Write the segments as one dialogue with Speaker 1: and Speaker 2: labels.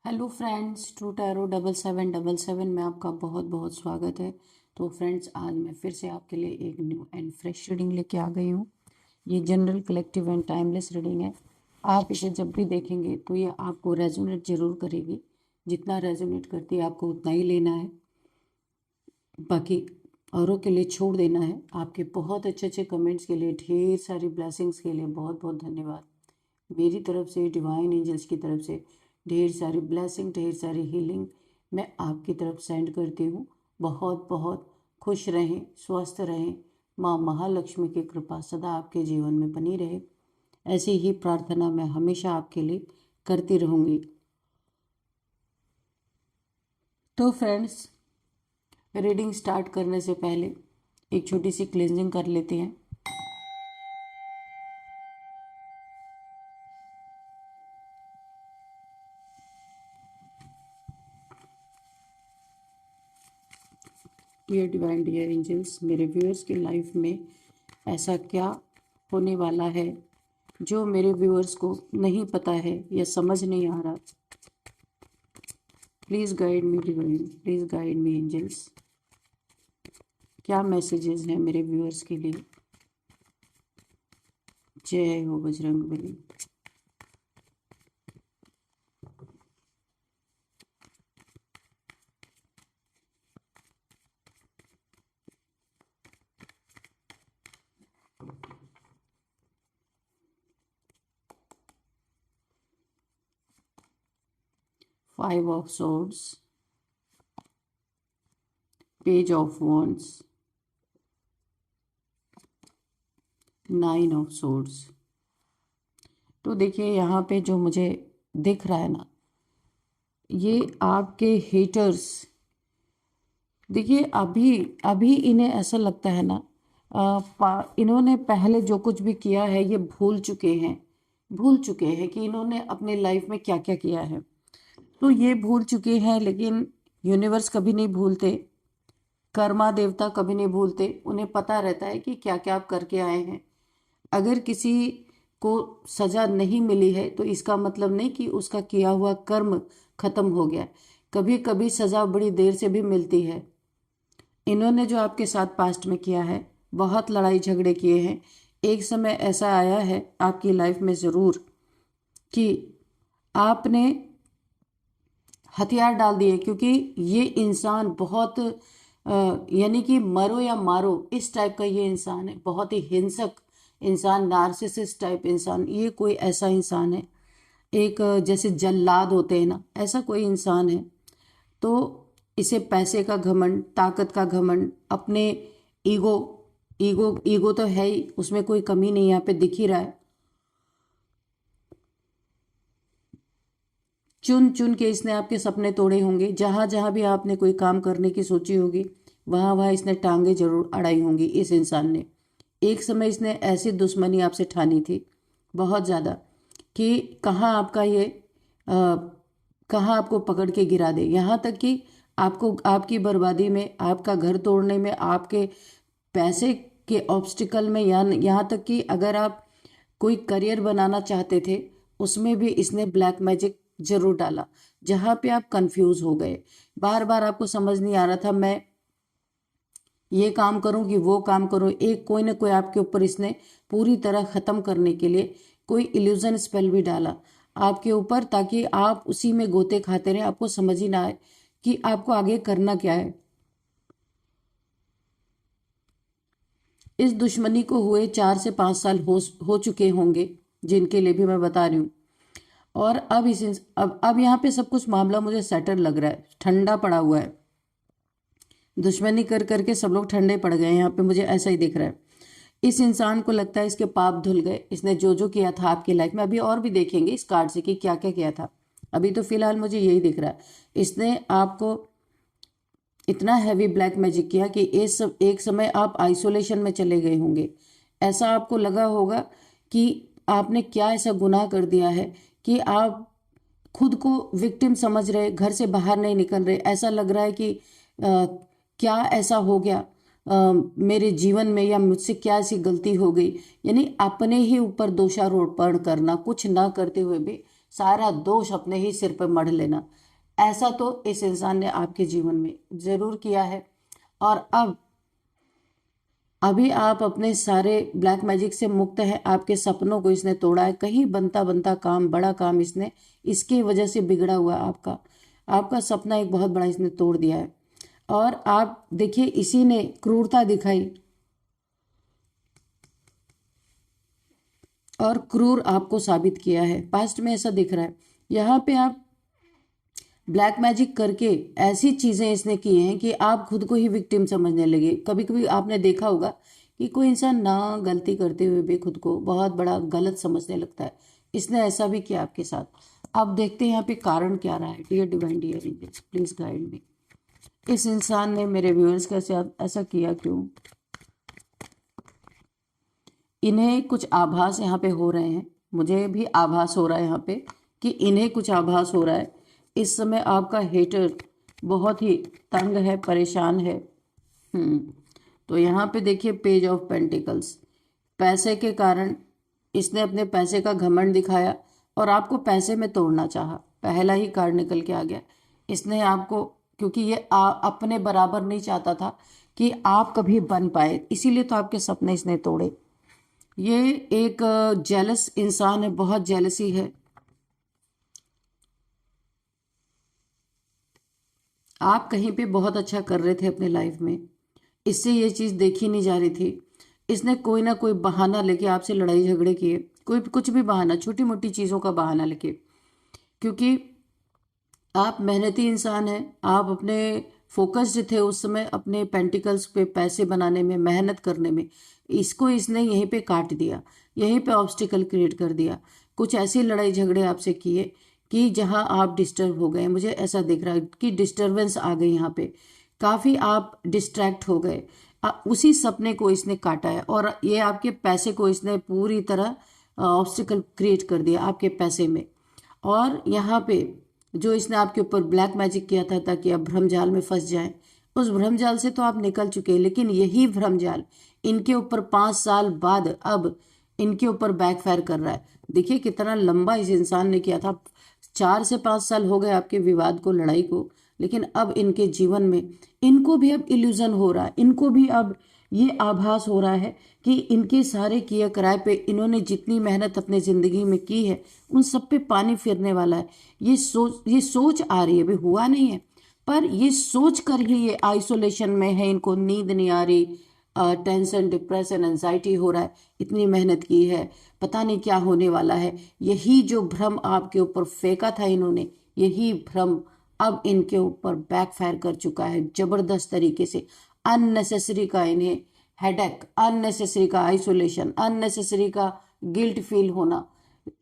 Speaker 1: Hello friends, true tarot 7777 में आपका बहुत बहुत स्वागत है। तो फ्रेंड्स, आज मैं फिर से आपके लिए एक न्यू एंड फ्रेश रीडिंग लेके आ गई हूँ। ये general, collective and timeless reading है। आप इसे जब भी देखेंगे तो ये आपको रेजोनेट जरूर करेगी। जितना रेजोनेट करती है आपको उतना ही लेना है, बाकी औरों के लिए छोड़ देना है। आपके बहुत अच्छे अच्छे कमेंट्स के लिए, ढेर सारी ब्लेसिंग्स के लिए बहुत बहुत धन्यवाद। मेरी तरफ से, डिवाइन एंजल्स की तरफ से ढेर सारी ब्लेसिंग, ढेर सारी हीलिंग मैं आपकी तरफ सेंड करती हूँ। बहुत बहुत खुश रहें, स्वस्थ रहें। माँ महालक्ष्मी की कृपा सदा आपके जीवन में बनी रहे, ऐसी ही प्रार्थना मैं हमेशा आपके लिए करती रहूँगी। तो फ्रेंड्स, रीडिंग स्टार्ट करने से पहले एक छोटी सी क्लेंजिंग कर लेते हैं। डियर डिवाइन, डियर एंजल्स, मेरे व्यूअर्स की लाइफ में ऐसा क्या होने वाला है जो मेरे व्यूअर्स को नहीं पता है या समझ नहीं आ रहा। Please guide me divine, please guide me angels. क्या मैसेजेस हैं मेरे व्यूअर्स के लिए? जय हो Bajrangbali. 5 of swords, page of wands, 9 of swords। तो देखिए, यहाँ पे जो मुझे दिख रहा है ना, ये आपके हेटर्स, देखिए अभी अभी इन्हें ऐसा लगता है ना, इन्होंने पहले जो कुछ भी किया है ये भूल चुके हैं कि इन्होंने अपने लाइफ में क्या क्या किया है। तो ये भूल चुके हैं, लेकिन यूनिवर्स कभी नहीं भूलते, कर्मा देवता कभी नहीं भूलते। उन्हें पता रहता है कि क्या क्या आप करके आए हैं। अगर किसी को सजा नहीं मिली है तो इसका मतलब नहीं कि उसका किया हुआ कर्म खत्म हो गया। कभी कभी सजा बड़ी देर से भी मिलती है। इन्होंने जो आपके साथ पास्ट में किया है, बहुत लड़ाई झगड़े किए हैं। एक समय ऐसा आया है आपकी लाइफ में ज़रूर कि आपने हथियार डाल दिए, क्योंकि ये इंसान बहुत यानी कि मरो या मारो इस टाइप का ये इंसान है। बहुत ही हिंसक इंसान, नार्सिसिस्ट टाइप इंसान। ये कोई ऐसा इंसान है, एक जैसे जल्लाद होते हैं ना, ऐसा कोई इंसान है। तो इसे पैसे का घमंड, ताकत का घमंड, अपने ईगो ईगो ईगो तो है ही, उसमें कोई कमी नहीं यहाँ पे दिख ही रहा है। चुन चुन के इसने आपके सपने तोड़े होंगे। जहां जहां भी आपने कोई काम करने की सोची होगी, वहां वहां इसने टांगे जरूर अड़ाई होंगी। इस इंसान ने एक समय इसने ऐसी दुश्मनी आपसे ठानी थी, बहुत ज़्यादा, कि कहाँ आपका ये कहाँ आपको पकड़ के गिरा दे। यहाँ तक कि आपको, आपकी बर्बादी में, आपका घर तोड़ने में, आपके पैसे के ऑब्स्टिकल में, यहाँ तक कि अगर आप कोई करियर बनाना चाहते थे, उसमें भी इसने ब्लैक मैजिक जरूर डाला। जहाँ पे आप कंफ्यूज हो गए, बार बार आपको समझ नहीं आ रहा था मैं ये काम करूं कि वो काम करूं, एक कोई ना कोई आपके ऊपर इसने पूरी तरह ख़त्म करने के लिए कोई इल्यूजन स्पेल भी डाला आपके ऊपर, ताकि आप उसी में गोते खाते रहें। आपको समझ ही ना आए कि आपको आगे करना क्या है। इस दुश्मनी को हुए 4 से 5 साल हो चुके होंगे, जिनके लिए भी मैं बता रही हूँ। और अब यहाँ पे सब कुछ मामला मुझे सेटल लग रहा है, ठंडा पड़ा हुआ है। दुश्मनी कर करके सब लोग ठंडे पड़ गए, यहाँ पे मुझे ऐसा ही दिख रहा है। इस इंसान को लगता है इसके पाप धुल गए, इसने जो जो किया था आपकी लाइफ में। अभी और भी देखेंगे इस कार्ड से कि क्या क्या किया था। अभी तो फिलहाल मुझे यही दिख रहा है, इसने आपको इतना हैवी ब्लैक मैजिक किया कि एक समय आप आइसोलेशन में चले गए होंगे। ऐसा आपको लगा होगा कि आपने क्या ऐसा गुनाह कर दिया है कि आप खुद को विक्टिम समझ रहे, घर से बाहर नहीं निकल रहे। ऐसा लग रहा है कि क्या ऐसा हो गया मेरे जीवन में, या मुझसे क्या ऐसी गलती हो गई। यानी अपने ही ऊपर दोषारोपण करना, कुछ ना करते हुए भी सारा दोष अपने ही सिर पर मढ़ लेना। ऐसा तो इस इंसान ने आपके जीवन में जरूर किया है। और अभी आप अपने सारे ब्लैक मैजिक से मुक्त हैं। आपके सपनों को इसने तोड़ा है। कहीं बनता बनता काम, बड़ा काम इसने, इसकी वजह से बिगड़ा हुआ है आपका आपका सपना एक बहुत बड़ा इसने तोड़ दिया है। और आप देखिए, इसी ने क्रूरता दिखाई और क्रूर आपको साबित किया है। पास्ट में ऐसा दिख रहा है। यहाँ पे आप ब्लैक मैजिक करके ऐसी चीजें इसने की हैं कि आप खुद को ही विक्टिम समझने लगे। कभी कभी आपने देखा होगा कि कोई इंसान ना गलती करते हुए भी खुद को बहुत बड़ा गलत समझने लगता है। इसने ऐसा भी किया आपके साथ। अब देखते हैं यहाँ पे कारण क्या रहा है। Dear divine dear angels, please guide me. इस इंसान ने मेरे व्यूअर्स के साथ ऐसा किया क्यों? इन्हें कुछ आभास यहाँ पे हो रहे हैं। मुझे भी आभास हो रहा है यहाँ पे कि इन्हें कुछ आभास हो रहा है। इस समय आपका हेटर बहुत ही तंग है, परेशान है। तो यहाँ पे देखिए, पेज ऑफ पेंटिकल्स। पैसे के कारण इसने अपने पैसे का घमंड दिखाया और आपको पैसे में तोड़ना चाहा। पहला ही कार्ड निकल के आ गया। इसने आपको, क्योंकि ये अपने बराबर नहीं चाहता था कि आप कभी बन पाए, इसीलिए तो आपके सपने इसने तोड़े। ये एक जेलस इंसान है, बहुत जेलसी है। आप कहीं पे बहुत अच्छा कर रहे थे अपने लाइफ में, इससे ये चीज़ देखी नहीं जा रही थी। इसने कोई ना कोई बहाना लेके आपसे लड़ाई झगड़े किए, कोई कुछ भी बहाना, छोटी मोटी चीज़ों का बहाना लेके। क्योंकि आप मेहनती इंसान हैं। आप अपने फोकस्ड थे उस समय अपने पेंटिकल्स पे, पैसे बनाने में, मेहनत करने में। इसको इसने यहीं पे काट दिया, यहीं पे ऑब्स्टिकल क्रिएट कर दिया। कुछ ऐसी लड़ाई झगड़े आपसे किए कि जहां आप डिस्टर्ब हो गए। मुझे ऐसा दिख रहा है कि डिस्टर्बेंस आ गई यहाँ पे, काफ़ी आप डिस्ट्रैक्ट हो गए। उसी सपने को इसने काटा है और ये आपके पैसे को इसने पूरी तरह ऑब्स्टिकल क्रिएट कर दिया आपके पैसे में। और यहाँ पे जो इसने आपके ऊपर ब्लैक मैजिक किया था ताकि आप भ्रमजाल में फंस जाएं, उस भ्रमजाल से तो आप निकल चुके हैं। लेकिन यही भ्रमजाल इनके ऊपर 5 साल बाद अब इनके ऊपर बैकफायर कर रहा है। देखिए कितना लंबा इस इंसान ने किया था। 4 से 5 साल हो गए आपके विवाद को, लड़ाई को, लेकिन अब इनके जीवन में इनको भी अब इल्यूजन हो रहा है। इनको भी अब ये आभास हो रहा है कि इनके सारे किए कराए पे, इन्होंने जितनी मेहनत अपने ज़िंदगी में की है उन सब पे पानी फिरने वाला है। ये सोच आ रही है, अभी हुआ नहीं है, पर ये सोच कर ही ये आइसोलेशन में है। इनको नींद नहीं आ रही, टेंशन, डिप्रेशन, एंजाइटी हो रहा है। इतनी मेहनत की है, पता नहीं क्या होने वाला है। यही जो भ्रम आपके ऊपर फेंका था इन्होंने, यही भ्रम अब इनके ऊपर बैकफायर कर चुका है जबरदस्त तरीके से। अननेसेसरी का इन्हें हेडेक, अननेसेसरी का आइसोलेशन, अननेसेसरी का गिल्ट फील होना,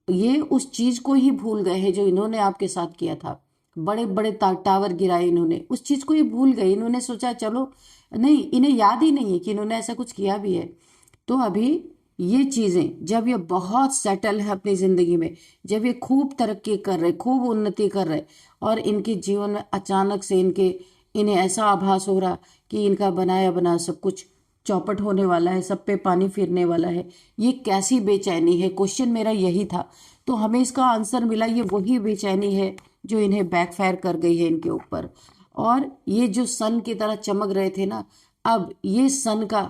Speaker 1: ये उस चीज को ही भूल गए हैं जो इन्होंने आपके साथ किया था। बड़े बड़े टावर गिराए इन्होंने, उस चीज को ही भूल गए। इन्होंने सोचा चलो, नहीं, इन्हें याद ही नहीं है कि इन्होंने ऐसा कुछ किया भी है। तो अभी ये चीजें जब ये बहुत सेटल है अपनी जिंदगी में, जब ये खूब तरक्की कर रहे, खूब उन्नति कर रहे, और इनके जीवन में अचानक से इन्हें ऐसा आभास हो रहा कि इनका बनाया बना सब कुछ चौपट होने वाला है, सब पे पानी फिरने वाला है। ये कैसी बेचैनी है, क्वेश्चन मेरा यही था। तो हमें इसका आंसर मिला, ये वही बेचैनी है जो इन्हें बैकफायर कर गई है इनके ऊपर। और ये जो सन की तरह चमक रहे थे ना, अब ये सन का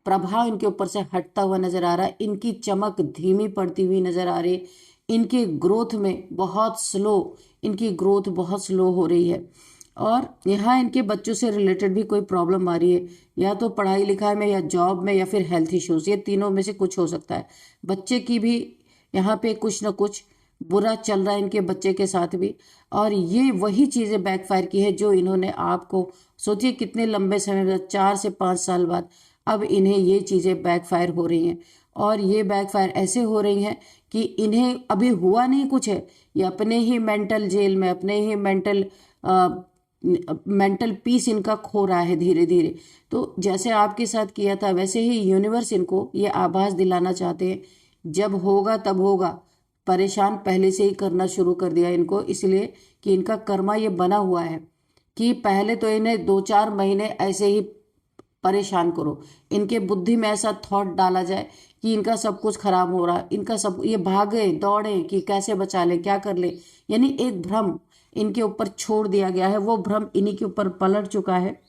Speaker 1: प्रभाव इनके ऊपर से हटता हुआ नजर आ रहा है। इनकी चमक धीमी पड़ती हुई नजर आ रही है। इनके ग्रोथ में बहुत स्लो, इनकी ग्रोथ बहुत स्लो हो रही है। और यहाँ इनके बच्चों से रिलेटेड भी कोई प्रॉब्लम आ रही है, या तो पढ़ाई लिखाई में, या जॉब में, या फिर हेल्थ इश्यूज। ये तीनों में से कुछ हो सकता है। बच्चे की भी यहाँ पे कुछ ना कुछ बुरा चल रहा है इनके बच्चे के साथ भी। और ये वही चीज़ें बैकफायर की है जो इन्होंने आपको, सोचिए कितने लंबे समय बाद, 4 से 5 साल बाद अब इन्हें ये चीज़ें बैकफायर हो रही हैं। और ये बैकफायर ऐसे हो रही हैं कि इन्हें अभी हुआ नहीं कुछ है, ये अपने ही मेंटल जेल में, अपने ही मेंटल पीस इनका खो रहा है धीरे धीरे। तो जैसे आपके साथ किया था वैसे ही यूनिवर्स इनको ये आभास दिलाना चाहते हैं, जब होगा तब होगा। परेशान पहले से ही करना शुरू कर दिया इनको, इसलिए कि इनका कर्मा ये बना हुआ है कि पहले तो इन्हें 2-4 महीने ऐसे ही परेशान करो, इनके बुद्धि में ऐसा थॉट डाला जाए कि इनका सब कुछ खराब हो रहा है, इनका सब, ये भागे दौड़े कि कैसे बचा ले, क्या कर ले, यानी एक भ्रम इनके ऊपर छोड़ दिया गया है। वो भ्रम इन्हीं के ऊपर पलट चुका है।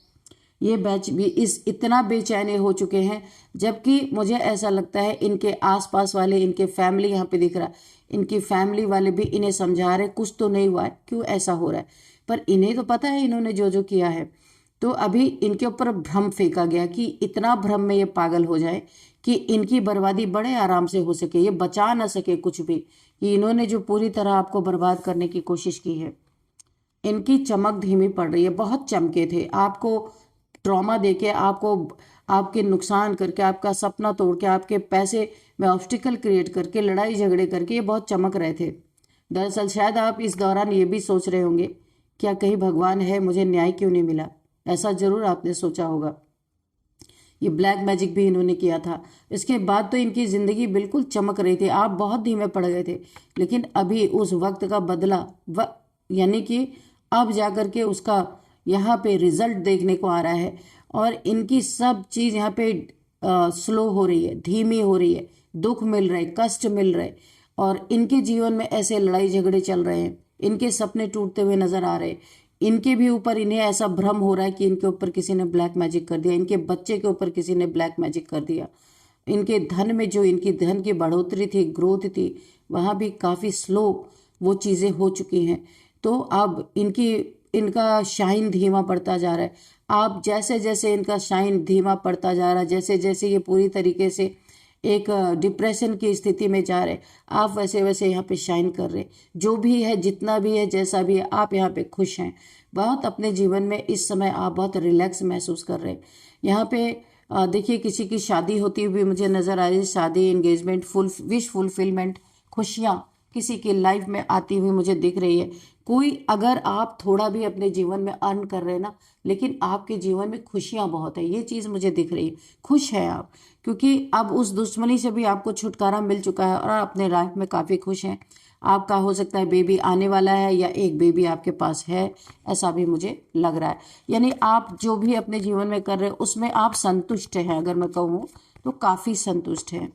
Speaker 1: ये बैच भी इस इतना बेचैने हो चुके हैं, जबकि मुझे ऐसा लगता है इनके आसपास वाले, इनके फैमिली यहाँ पे दिख रहा है, इनकी फैमिली वाले भी इन्हें समझा रहे कुछ तो नहीं हुआ है, क्यों ऐसा हो रहा है, पर इन्हें तो पता है इन्होंने जो जो किया है। तो अभी इनके ऊपर भ्रम फेंका गया कि इतना भ्रम में ये पागल हो जाए कि इनकी बर्बादी बड़े आराम से हो सके, ये बचा ना सके कुछ भी, कि इन्होंने जो पूरी तरह आपको बर्बाद करने की कोशिश की है। इनकी चमक धीमी पड़ रही है, बहुत चमके थे, आपको ट्रॉमा देके, आपको आपके नुकसान करके, आपका सपना तोड़ के, आपके पैसे में ऑब्स्टिकल क्रिएट करके, लड़ाई झगड़े करके ये बहुत चमक रहे थे। दरअसल शायद आप इस दौरान ये भी सोच रहे होंगे, क्या कहीं भगवान है, मुझे न्याय क्यों नहीं मिला, ऐसा जरूर आपने सोचा होगा। ये ब्लैक मैजिक भी इन्होंने किया था। इसके बाद तो इनकी ज़िंदगी बिल्कुल चमक रही थी, आप बहुत धीमे पड़ गए थे, लेकिन अभी उस वक्त का बदला यानी कि अब जाकर के उसका यहाँ पे रिजल्ट देखने को आ रहा है। और इनकी सब चीज़ यहाँ पे स्लो हो रही है, धीमी हो रही है, दुख मिल रहे, कष्ट मिल रहे, और इनके जीवन में ऐसे लड़ाई झगड़े चल रहे हैं, इनके सपने टूटते हुए नजर आ रहे हैं, इनके भी ऊपर इन्हें ऐसा भ्रम हो रहा है कि इनके ऊपर किसी ने ब्लैक मैजिक कर दिया, इनके बच्चे के ऊपर किसी ने ब्लैक मैजिक कर दिया। इनके धन में जो इनकी धन की बढ़ोतरी थी, ग्रोथ थी, वहाँ भी काफ़ी स्लो वो चीज़ें हो चुकी हैं। तो अब इनका शाइन धीमा पड़ता जा रहा है। आप जैसे जैसे इनका शाइन धीमा पड़ता जा रहा है, जैसे जैसे ये पूरी तरीके से एक डिप्रेशन की स्थिति में जा रहे, आप वैसे वैसे यहाँ पे शाइन कर रहे। जो भी है, जितना भी है, जैसा भी है, आप यहाँ पे खुश हैं बहुत अपने जीवन में। इस समय आप बहुत रिलैक्स महसूस कर रहे हैं। यहाँ पे देखिए किसी की शादी होती हुई मुझे नज़र आ रही है, शादी, एंगेजमेंट, विश फुलफिलमेंट, खुशियाँ किसी की लाइफ में आती हुई मुझे दिख रही है। कोई, अगर आप थोड़ा भी अपने जीवन में अर्न कर रहे हैं ना, लेकिन आपके जीवन में खुशियाँ बहुत है, ये चीज़ मुझे दिख रही है। खुश है आप, क्योंकि अब उस दुश्मनी से भी आपको छुटकारा मिल चुका है और आप अपने लाइफ में काफ़ी खुश हैं। आपका हो सकता है बेबी आने वाला है, या एक बेबी आपके पास है, ऐसा भी मुझे लग रहा है। यानी आप जो भी अपने जीवन में कर रहे हैं उसमें आप संतुष्ट हैं, अगर मैं कहूँ तो काफ़ी संतुष्ट हैं।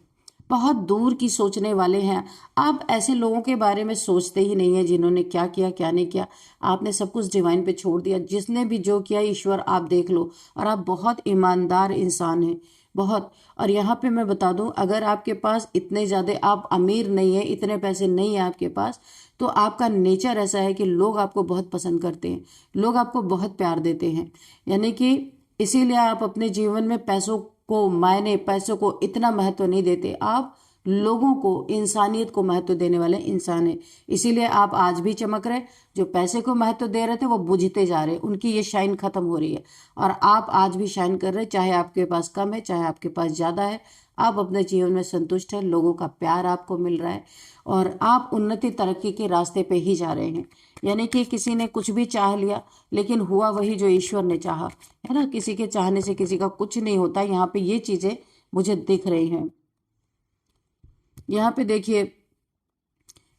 Speaker 1: बहुत दूर की सोचने वाले हैं आप, ऐसे लोगों के बारे में सोचते ही नहीं है जिन्होंने क्या किया क्या नहीं किया। आपने सब कुछ डिवाइन पे छोड़ दिया, जिसने भी जो किया ईश्वर आप देख लो। और आप बहुत ईमानदार इंसान हैं, बहुत। और यहाँ पे मैं बता दूं, अगर आपके पास इतने ज़्यादा, आप अमीर नहीं है, इतने पैसे नहीं है आपके पास, तो आपका नेचर ऐसा है कि लोग आपको बहुत पसंद करते हैं, लोग आपको बहुत प्यार देते हैं। यानी कि इसीलिए आप अपने जीवन में पैसों को मायने, पैसों को इतना महत्व नहीं देते। आप लोगों को, इंसानियत को महत्व देने वाले इंसान हैं। इसीलिए आप आज भी चमक रहे। जो पैसे को महत्व दे रहे थे वो बुझते जा रहे, उनकी ये शाइन खत्म हो रही है। और आप आज भी शाइन कर रहे, चाहे आपके पास कम है, चाहे आपके पास ज़्यादा है। आप अपने जीवन में संतुष्ट हैं, लोगों का प्यार आपको मिल रहा है, और आप उन्नति तरक्की के रास्ते पे ही जा रहे हैं। यानी कि किसी ने कुछ भी चाह लिया, लेकिन हुआ वही जो ईश्वर ने चाहा, है ना। किसी के चाहने से किसी का कुछ नहीं होता। यहाँ पे ये चीज़ें मुझे दिख रही हैं। यहाँ पे देखिए,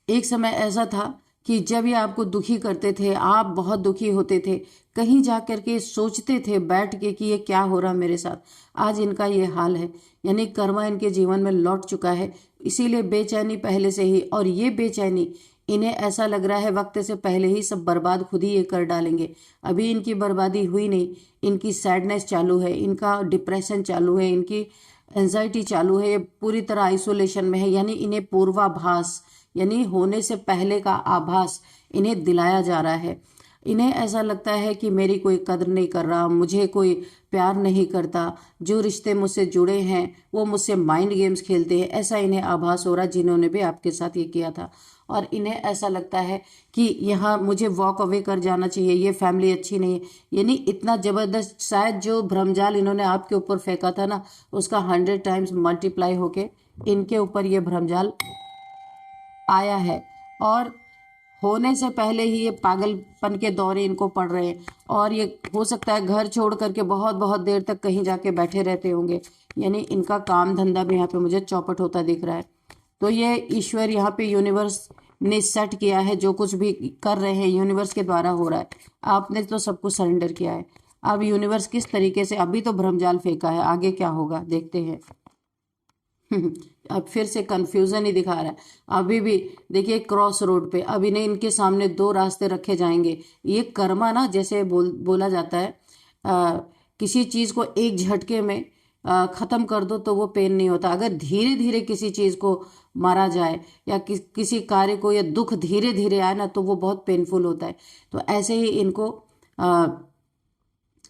Speaker 1: एक समय ऐसा था कि जब ये आपको दुखी करते थे, आप बहुत दुखी होते थे, कहीं जा कर के सोचते थे बैठ के कि ये क्या हो रहा मेरे साथ। आज इनका ये हाल है, यानी कर्मा इनके जीवन में लौट चुका है। इसीलिए बेचैनी पहले से ही, और ये बेचैनी इन्हें ऐसा लग रहा है वक्त से पहले ही सब बर्बाद खुद ही ये कर डालेंगे। अभी इनकी बर्बादी हुई नहीं, इनकी सैडनेस चालू है, इनका डिप्रेशन चालू है, इनकी एंजाइटी चालू है, ये पूरी तरह आइसोलेशन में है। यानी इन्हें पूर्वाभास, यानी होने से पहले का आभास इन्हें दिलाया जा रहा है। इन्हें ऐसा लगता है कि मेरी कोई कदर नहीं कर रहा, मुझे कोई प्यार नहीं करता, जो रिश्ते मुझसे जुड़े हैं वो मुझसे माइंड गेम्स खेलते हैं, ऐसा इन्हें आभास हो रहा है, जिन्होंने भी आपके साथ ये किया था। और इन्हें ऐसा लगता है कि यहाँ मुझे वॉक अवे कर जाना चाहिए, ये फैमिली अच्छी नहीं है। यानी इतना ज़बरदस्त, शायद जो भ्रमजाल इन्होंने आपके ऊपर फेंका था ना, उसका 100 टाइम्स मल्टीप्लाई होके इनके ऊपर ये भ्रमजाल आया है। और होने से पहले ही ये पागलपन के दौरे इनको पड़ रहे हैं। और ये हो सकता है घर छोड़ करके बहुत बहुत देर तक कहीं जाके बैठे रहते होंगे। यानी इनका काम धंधा भी यहाँ पे मुझे चौपट होता दिख रहा है। तो ये ईश्वर, यहाँ पे यूनिवर्स ने सेट किया है, जो कुछ भी कर रहे हैं यूनिवर्स के द्वारा हो रहा है। आपने तो सब कुछ सरेंडर किया है। अब यूनिवर्स किस तरीके से, अभी तो भ्रमजाल फेंका है, आगे क्या होगा देखते हैं। अब फिर से कंफ्यूजन ही दिखा रहा है। अभी भी देखिए क्रॉस रोड पे, अब इन्हें, इनके सामने दो रास्ते रखे जाएंगे। ये कर्मा ना, जैसे बोला जाता है, आ, किसी चीज को एक झटके में खत्म कर दो तो वो पेन नहीं होता। अगर धीरे धीरे किसी चीज को मारा जाए या किसी कार्य को, या दुख धीरे धीरे आए ना, तो वो बहुत पेनफुल होता है। तो ऐसे ही इनको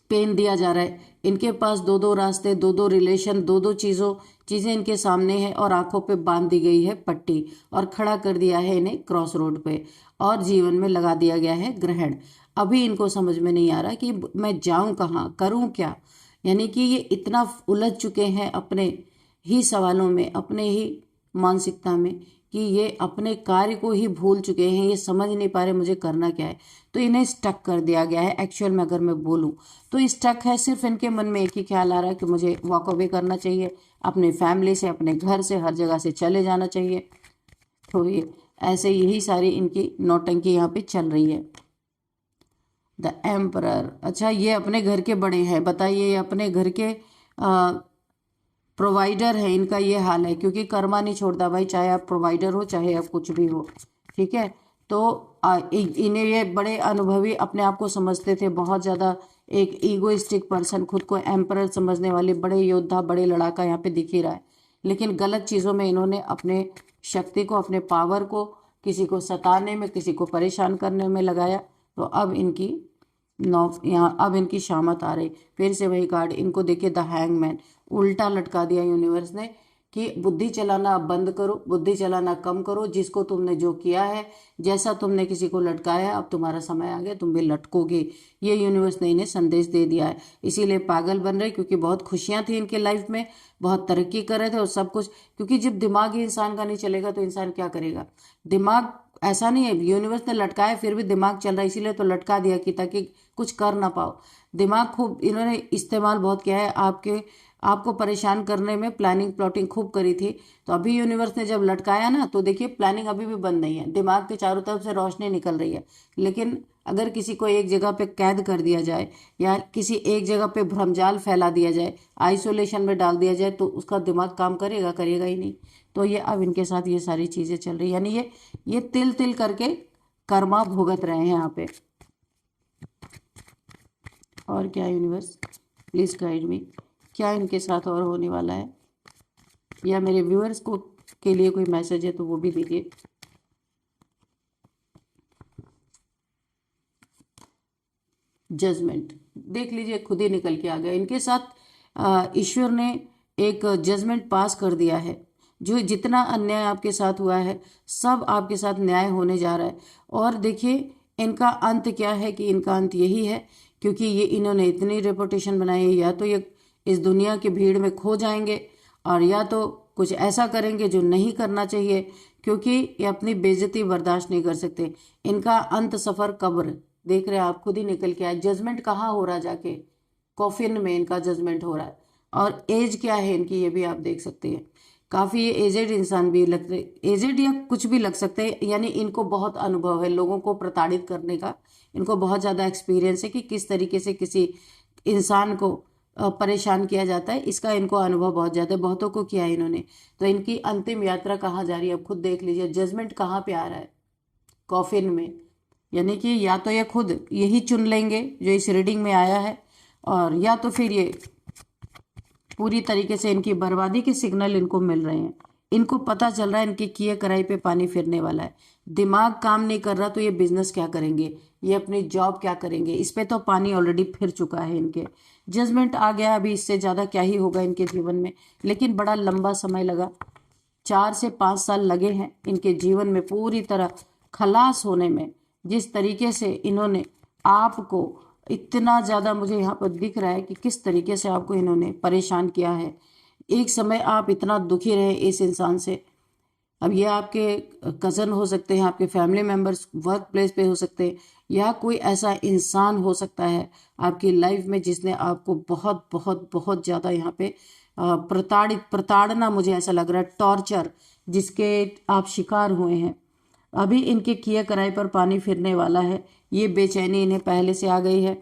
Speaker 1: पेन दिया जा रहा है। इनके पास दो दो रास्ते, दो दो रिलेशन, दो दो चीजें इनके सामने है, और आंखों पे बांध दी गई है पट्टी, और खड़ा कर दिया है इन्हें क्रॉस रोड पे, और जीवन में लगा दिया गया है ग्रहण। अभी इनको समझ में नहीं आ रहा कि मैं जाऊं कहाँ, करूं क्या। यानी कि ये इतना उलझ चुके हैं अपने ही सवालों में, अपने ही मानसिकता में, कि ये अपने कार्य को ही भूल चुके हैं। ये समझ नहीं पा रहे मुझे करना क्या है। तो इन्हें स्टक कर दिया गया है। एक्चुअल में अगर मैं बोलूं तो स्टक है, सिर्फ इनके मन में एक ही ख्याल आ रहा है कि मुझे वॉक अवे करना चाहिए, अपने फैमिली से, अपने घर से, हर जगह से चले जाना चाहिए। तो ये ऐसे यही सारी इनकी नौटंकी यहाँ पे चल रही है। द एम्परर, अच्छा ये अपने घर के बड़े हैं, बताइए, ये अपने घर के प्रोवाइडर है। इनका ये हाल है, क्योंकि कर्मा नहीं छोड़ता भाई, चाहे आप प्रोवाइडर हो चाहे आप कुछ भी हो, ठीक है। तो इन्हें, ये बड़े अनुभवी अपने आप को समझते थे, बहुत ज़्यादा एक ईगोइस्टिक पर्सन, खुद को एम्परर समझने वाले बड़े योद्धा, बड़े लड़ाका यहाँ पे दिख ही रहा है। लेकिन गलत चीज़ों में इन्होंने अपने शक्ति को, अपने पावर को किसी को सताने में, किसी को परेशान करने में लगाया। तो अब इनकी यहाँ, अब इनकी शामत आ रही। फिर से वही कार्ड, इनको देखिए द हैंगमैन, उल्टा लटका दिया यूनिवर्स ने कि बुद्धि चलाना बंद करो, बुद्धि चलाना कम करो। जिसको तुमने जो किया है, जैसा तुमने किसी को लटकाया, अब तुम्हारा समय आ गया, तुम भी लटकोगे। ये यूनिवर्स ने इन्हें संदेश दे दिया है। इसीलिए पागल बन रहे, क्योंकि बहुत खुशियां थी इनके लाइफ में, बहुत तरक्की कर रहे थे और सब कुछ। क्योंकि जब दिमाग ही इंसान का नहीं चलेगा तो इंसान क्या करेगा। दिमाग, ऐसा नहीं है यूनिवर्स ने लटकाया फिर भी दिमाग चल रहा है, इसीलिए तो लटका दिया कि ताकि कुछ कर ना पाओ। दिमाग खूब इन्होंने इस्तेमाल बहुत किया है, आपको परेशान करने में प्लानिंग प्लॉटिंग खूब करी थी। तो अभी यूनिवर्स ने जब लटकाया ना, तो देखिए प्लानिंग अभी भी बंद नहीं है, दिमाग के चारों तरफ से रोशनी निकल रही है। लेकिन अगर किसी को एक जगह पे कैद कर दिया जाए, या किसी एक जगह पे भ्रमजाल फैला दिया जाए, आइसोलेशन में डाल दिया जाए, तो उसका दिमाग काम करेगा, करेगा ही नहीं। तो ये अब इनके साथ ये सारी चीजें चल रही, यानी ये तिल तिल करके कर्मा भुगत रहे हैं यहाँ पे। और क्या यूनिवर्स, प्लीज गाइड मी, क्या इनके साथ और होने वाला है, या मेरे व्यूअर्स को के लिए कोई मैसेज है तो वो भी दीजिए। जजमेंट देख लीजिए, खुद ही निकल के आ गया इनके साथ। ईश्वर ने एक जजमेंट पास कर दिया है। जो जितना अन्याय आपके साथ हुआ है, सब आपके साथ न्याय होने जा रहा है। और देखिए इनका अंत क्या है, कि इनका अंत यही है, क्योंकि ये इन्होंने इतनी रेपुटेशन बनाई है, या तो ये इस दुनिया की भीड़ में खो जाएंगे, और या तो कुछ ऐसा करेंगे जो नहीं करना चाहिए, क्योंकि ये अपनी बेइज्जती बर्दाश्त नहीं कर सकते। इनका अंत सफर कब्र, देख रहे हैं आप, खुद ही निकल के आए। जजमेंट कहाँ हो रहा है, जाके कॉफिन में इनका जजमेंट हो रहा है। और एज क्या है इनकी, ये भी आप देख सकते हैं। काफी एजेड इंसान भी लगते, एजेड या कुछ भी लग सकते हैं। यानी इनको बहुत अनुभव है लोगों को प्रताड़ित करने का, इनको बहुत ज्यादा एक्सपीरियंस है कि किस तरीके से किसी इंसान को परेशान किया जाता है। इसका इनको अनुभव बहुत ज्यादा है, बहुतों को किया है इन्होंने। तो इनकी अंतिम यात्रा कहाँ जा रही है, अब खुद देख लीजिए। जजमेंट कहाँ पे आ रहा है, कॉफिन में। यानी कि या तो ये खुद यही चुन लेंगे जो इस रीडिंग में आया है, और या तो फिर ये पूरी तरीके से इनकी बर्बादी के सिग्नल इनको मिल रहे हैं। इनको पता चल रहा है इनकी किए कराई पे पानी फिरने वाला है। दिमाग काम नहीं कर रहा तो ये बिजनेस क्या करेंगे, ये अपनी जॉब क्या करेंगे, इस पे तो पानी ऑलरेडी फिर चुका है इनके। जजमेंट आ गया, अभी इससे ज्यादा क्या ही होगा इनके जीवन में। लेकिन बड़ा लंबा समय लगा, 4 से 5 साल लगे हैं इनके जीवन में पूरी तरह खलास होने में। जिस तरीके से इन्होंने आपको, इतना ज्यादा मुझे यहाँ पर दिख रहा है कि किस तरीके से आपको इन्होंने परेशान किया है। एक समय आप इतना दुखी रहे इस इंसान से। अब ये आपके कज़न हो सकते हैं, आपके फैमिली मेंबर्स, वर्क प्लेस पे हो सकते हैं, या कोई ऐसा इंसान हो सकता है आपकी लाइफ में जिसने आपको बहुत बहुत बहुत ज़्यादा यहाँ पे प्रताड़ना, मुझे ऐसा लग रहा है, टॉर्चर जिसके आप शिकार हुए हैं। अभी इनके किए कराए पर पानी फिरने वाला है। ये बेचैनी इन्हें पहले से आ गई है।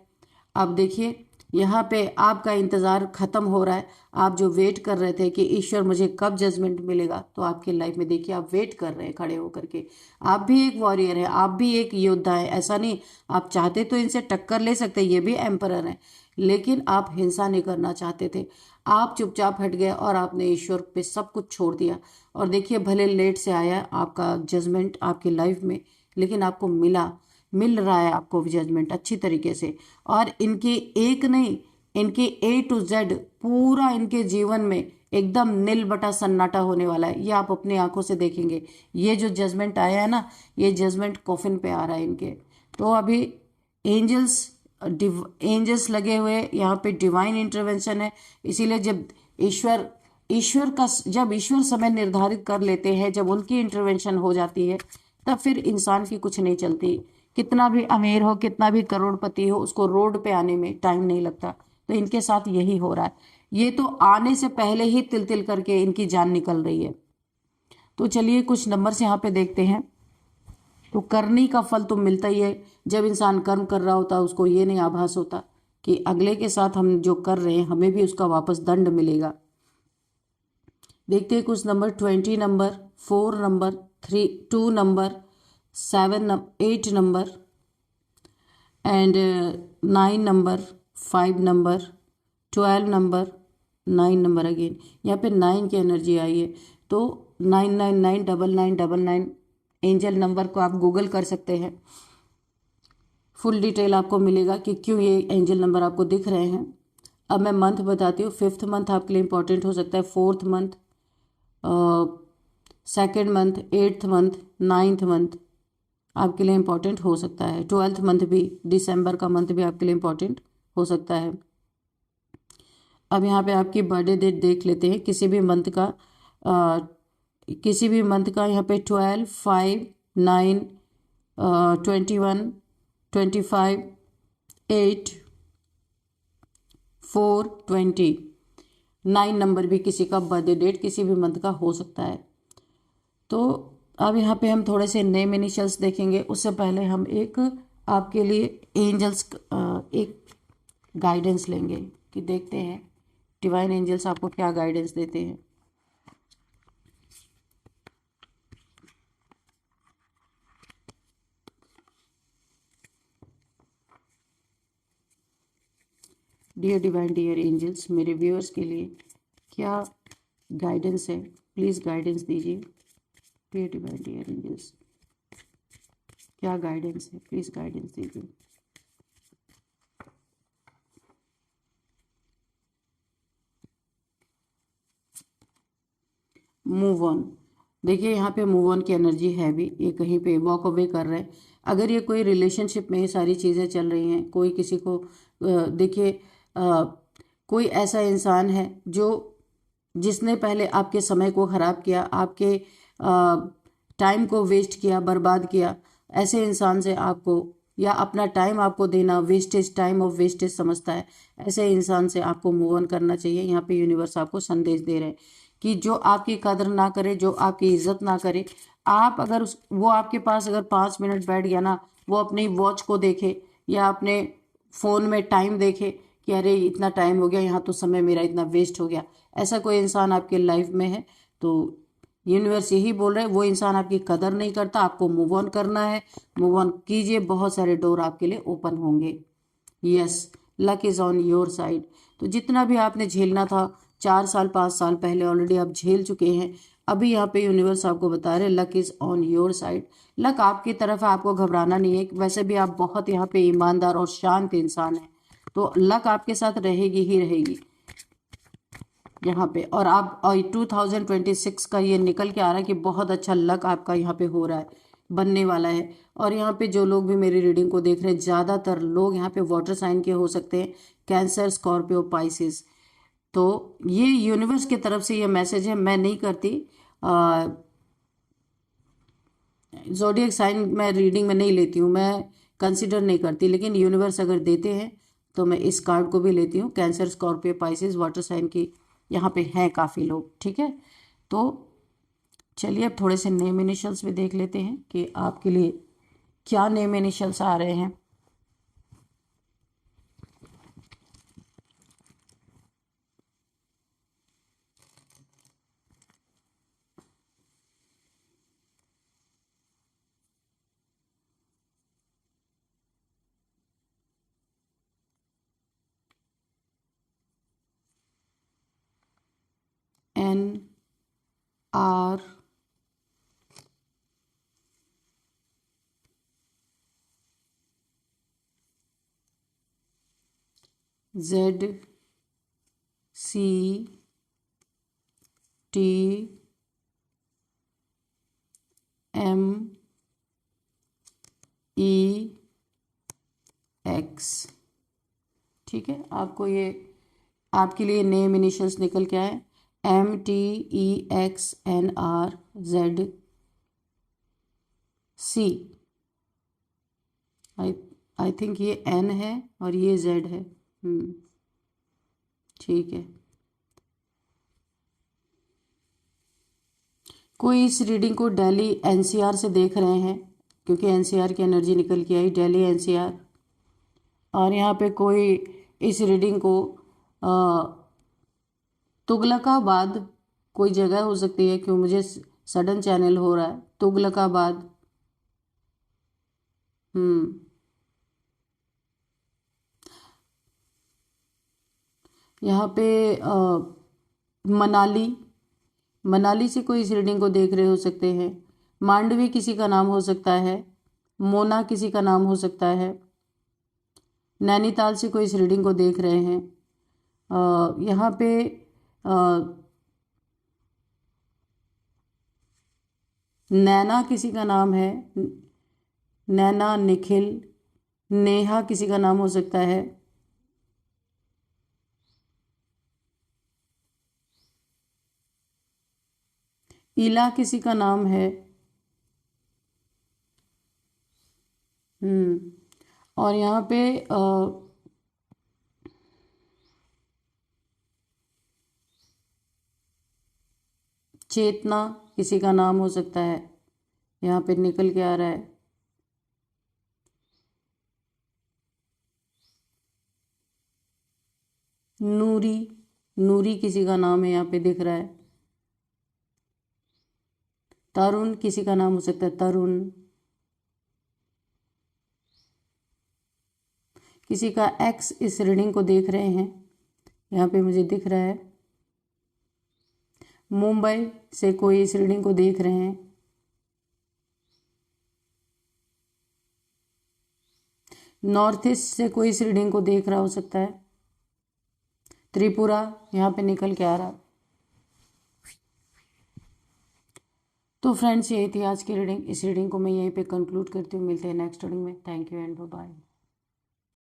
Speaker 1: अब देखिए यहाँ पे आपका इंतज़ार ख़त्म हो रहा है। आप जो वेट कर रहे थे कि ईश्वर मुझे कब जजमेंट मिलेगा, तो आपकी लाइफ में देखिए आप वेट कर रहे हैं खड़े होकर के। आप भी एक वॉरियर है, आप भी एक योद्धा है। ऐसा नहीं, आप चाहते तो इनसे टक्कर ले सकते, ये भी एम्परर है, लेकिन आप हिंसा नहीं करना चाहते थे। आप चुपचाप हट गए और आपने ईश्वर पे सब कुछ छोड़ दिया। और देखिए भले लेट से आया आपका जजमेंट आपकी लाइफ में, लेकिन आपको मिल रहा है आपको जजमेंट अच्छी तरीके से। और इनके एक नहीं, इनके A to Z पूरा इनके जीवन में एकदम नील बटा सन्नाटा होने वाला है। ये आप अपनी आंखों से देखेंगे। ये जो जजमेंट आया है ना, ये जजमेंट कॉफिन पे आ रहा है इनके। तो अभी एंजल्स एंजल्स लगे हुए, यहाँ पे डिवाइन इंटरवेंशन है। इसीलिए जब ईश्वर जब ईश्वर समय निर्धारित कर लेते हैं, जब उनकी इंटरवेंशन हो जाती है, तब फिर इंसान की कुछ नहीं चलती। कितना भी अमीर हो, कितना भी करोड़पति हो, उसको रोड पे आने में टाइम नहीं लगता। तो इनके साथ यही हो रहा है। ये तो आने से पहले ही तिल तिल करके इनकी जान निकल रही है। तो चलिए कुछ नंबर्स यहाँ पे देखते हैं। तो करनी का फल तो मिलता ही है। जब इंसान कर्म कर रहा होता है, उसको ये नहीं आभास होता कि अगले के साथ हम जो कर रहे हैं हमें भी उसका वापस दंड मिलेगा। देखते हैं कुछ number. 20 number, 4 number, 2 number, 8 number and 9 number, 5 number, 12 number, 9 number again. यहाँ पे 9 की एनर्जी आई है। तो 9999999 एंजल नंबर को आप गूगल कर सकते हैं। फुल डिटेल आपको मिलेगा कि क्यों ये एंजल नंबर आपको दिख रहे हैं। अब मैं मंथ बताती हूँ। 5th मंथ आपके लिए इंपॉर्टेंट हो सकता है, 4th month, 2nd month, 8th month, 9th month आपके लिए इंपॉर्टेंट हो सकता है। 12th मंथ भी, दिसंबर का मंथ भी आपके लिए इंपॉर्टेंट हो सकता है। अब यहाँ पे आपकी बर्थडे डेट देख लेते हैं किसी भी मंथ का। यहाँ पे 12, 5, 9, 21, 25, 8, 4, 20, 9 नंबर भी किसी का बर्थडे डेट किसी भी मंथ का हो सकता है। तो अब यहाँ पे हम थोड़े से नेम इनिशियल्स देखेंगे। उससे पहले हम एक आपके लिए एंजल्स एक गाइडेंस लेंगे कि देखते हैं डिवाइन एंजल्स आपको क्या गाइडेंस देते हैं। डियर डिवाइन, डियर एंजल्स, मेरे व्यूअर्स के लिए क्या गाइडेंस है, प्लीज़ गाइडेंस दीजिए। डियर डिवाइन, डियर एंजल्स, क्या गाइडेंस है, प्लीज़ गाइडेंस दीजिए। Move on. देखिए यहाँ पे मूव ऑन की एनर्जी है भी। ये कहीं पे वॉक अवे कर रहे हैं। अगर ये कोई रिलेशनशिप में ये सारी चीज़ें चल रही हैं, कोई किसी को देखिए कोई ऐसा इंसान है जो जिसने पहले आपके समय को ख़राब किया, आपके टाइम को वेस्ट किया, बर्बाद किया। ऐसे इंसान से आपको, या अपना टाइम आपको देना वेस्टेज, टाइम ऑफ वेस्टेज समझता है, ऐसे इंसान से आपको मूव ऑन करना चाहिए। यहाँ पे यूनिवर्स आपको संदेश दे रहे हैं कि जो आपकी कदर ना करे, जो आपकी इज्जत ना करे, आप अगर वो आपके पास अगर 5 मिनट बैठ गया ना, वो अपनी वॉच को देखे या अपने फ़ोन में टाइम देखे कि अरे इतना टाइम हो गया, यहाँ तो समय मेरा इतना वेस्ट हो गया। ऐसा कोई इंसान आपके लाइफ में है तो यूनिवर्स यही बोल रहे हैं, वो इंसान आपकी कदर नहीं करता। आपको मूव ऑन करना है, मूव ऑन कीजिए। बहुत सारे डोर आपके लिए ओपन होंगे। Yes, luck is on your side. तो जितना भी आपने झेलना था 4 साल 5 साल पहले ऑलरेडी आप झेल चुके हैं। अभी यहाँ पे यूनिवर्स आपको बता रहे luck is on your side. Luck आपकी तरफ है, आपको घबराना नहीं है। वैसे भी आप बहुत यहाँ पे ईमानदार और शांत इंसान हैं, तो लक आपके साथ रहेगी ही रहेगी यहाँ पे। और आप 2026 का ये निकल के आ रहा है कि बहुत अच्छा लक आपका यहाँ पे हो रहा है, बनने वाला है। और यहाँ पे जो लोग भी मेरी रीडिंग को देख रहे हैं, ज़्यादातर लोग यहाँ पे वाटर साइन के हो सकते हैं, कैंसर, स्कॉर्पियो, पाइसिस। तो ये यूनिवर्स की तरफ से ये मैसेज है। मैं नहीं करती ज़ोडिएक साइन, मैं रीडिंग में नहीं लेती हूँ, मैं कंसिडर नहीं करती। लेकिन यूनिवर्स अगर देते हैं तो मैं इस कार्ड को भी लेती हूँ। Cancer, Scorpio, Pisces, water sign की यहाँ पे हैं काफ़ी लोग, ठीक है। तो चलिए अब थोड़े से नेम इनिशियल्स भी देख लेते हैं कि आपके लिए क्या नेम इनिशियल्स आ रहे हैं। R Z C T M E X. ठीक है, आपको ये आपके लिए नेम इनिशियल्स निकल के आए, MTEXNRZC। आई आई थिंक ये N है और ये Z है। ठीक है, कोई इस रीडिंग को दिल्ली NCR से देख रहे हैं, क्योंकि NCR की एनर्जी निकल के आई, दिल्ली NCR। और यहाँ पे कोई इस रीडिंग को तुगलकाबाद कोई जगह हो सकती है, क्यों मुझे सडन चैनल हो रहा है तुगलकाबाद। यहाँ पे मनाली से कोई इस रीडिंग को देख रहे हो सकते हैं। मांडवी किसी का नाम हो सकता है, मोना किसी का नाम हो सकता है। नैनीताल से कोई इस रीडिंग को देख रहे हैं। यहाँ पे नैना किसी का नाम है, नैना, निखिल, नेहा किसी का नाम हो सकता है। इला किसी का नाम है। और यहाँ पे चेतना किसी का नाम हो सकता है, यहाँ पे निकल के आ रहा है। नूरी किसी का नाम है, यहाँ पे दिख रहा है। तरुण किसी का नाम हो सकता है, तरुण। किसी का एक्स इस रीडिंग को देख रहे हैं, यहाँ पे मुझे दिख रहा है। मुंबई से कोई इस रीडिंग को देख रहे हैं। नॉर्थ ईस्ट से कोई इस रीडिंग को देख रहा हो सकता है। त्रिपुरा यहाँ पे निकल के आ रहा। तो फ्रेंड्स, यही थी आज की रीडिंग। इस रीडिंग को मैं यहीं पे कंक्लूड करती हूँ। मिलते हैं नेक्स्ट रीडिंग में। Thank you and bye bye.